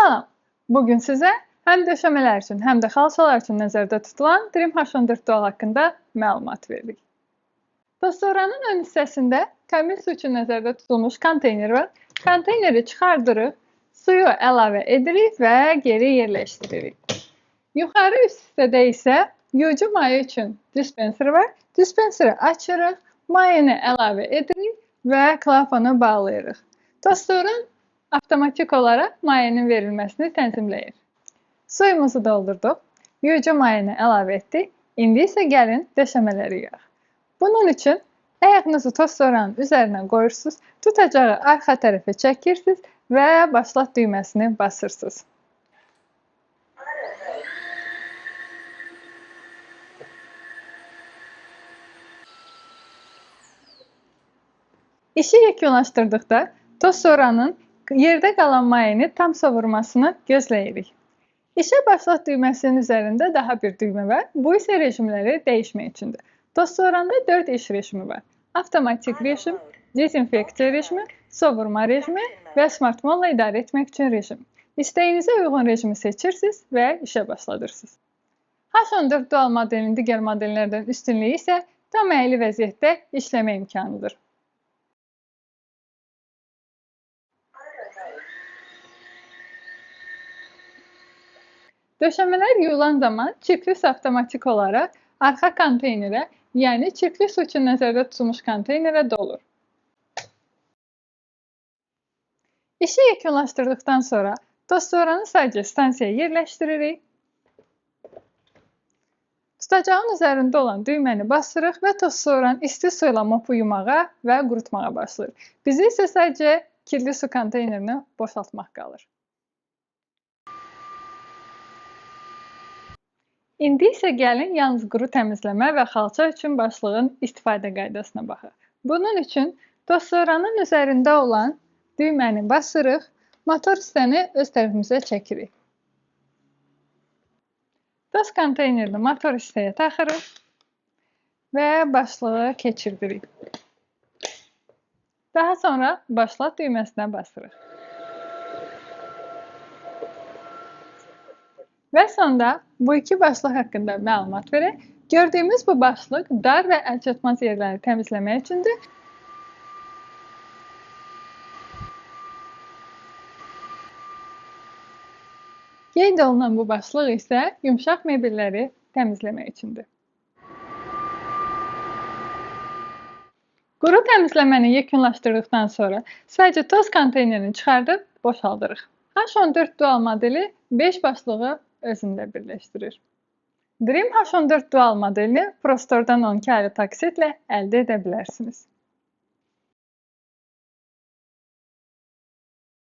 Salam! Bugün sizə həm döşəmələr üçün, həm də xalçalar üçün nəzərdə tutulan Dream H14 Dual haqqında məlumat veririk. Tostoranın ön hissəsində təmiz su üçün nəzərdə tutulmuş konteyner var. Konteyneri çıxardırıq, suyu əlavə edirik və geri yerləşdiririk. Yuxarı üst hissədə isə yuyucu maye üçün dispenser var. Dispenseri açırıq, mayeni əlavə edirik və klapanı bağlayırıq. Tostoran avtomatik olaraq mayenin verilməsini tənzimləyir. Suyumuzu doldurduq, yuyucu mayeni əlavə etdik. İndi isə gəlin döşəmələri yuyaq. Bunun üçün ayağınızı tostoranın üzərinə qoyursunuz, tutacağı arxa tərəfə çəkirsiniz və başlat düyməsini basırsınız. İşi yekunlaşdırdıqda tostoranın yerdə qalan mayeni tam savurmasını gözləyirik. İşə başlat düyməsinin üzərində daha bir düymə var. Bu isə rejimləri dəyişmək üçündür. Tostoranda 4 iş rejimi var. Avtomatik rejim, dezinfeksiya rejimi, sovurma rejimi və smart modla idarə etmək üçün rejim. İstəyinizə uyğun rejimi seçirsiniz və işə başladırsınız. H14 Dual modelinin digər modellərdən üstünlüyü isə tam əyili vəziyyətdə işləmə imkanıdır. Döşəmələr yuyulan zaman çirklis avtomatik olaraq arxa konteynerə, yəni çirkli su üçün nəzərdə tutulmuş konteynerə dolur. İşi yekunlaşdırdıqdan sonra tostoranı sadəcə stansiyaya yerləşdiririk. Tutacağın üzərində olan düyməni basırıq və tostoranı isti su ilə mopu yumağa və qurutmağa başlayır. Bizə isə sadəcə kirli su konteynerini boşaltmaq qalır. İndi isə gəlin yalnız quru təmizləmə və xalça üçün başlığın istifadə qaydasına baxaq. Bunun üçün tostoranın üzərində olan düyməni basırıq, motor hissəni öz tərəfimizə çəkirik. Toz konteynerini motor hissəyə taxırıq və başlığı keçirdirik. Daha sonra başlat düyməsinə basırıq. Və sonda bu iki başlıq haqqında məlumat verək. Gördüyümüz bu başlıq dar və əlçatmaz yerləri təmizləmək üçündür. Qeyd olunan bu başlıq isə yumşaq mebelləri təmizləmək üçündür. Quru təmizləməni yekunlaşdırdıqdan sonra sadəcə toz konteynerini çıxardıb boşaldırıq. H14 Dual modeli 5 başlığı özündə birləşdirir. Dream H14 Dual modelini ProStore'dan 12 ayrı taksitlə əldə edə bilərsiniz.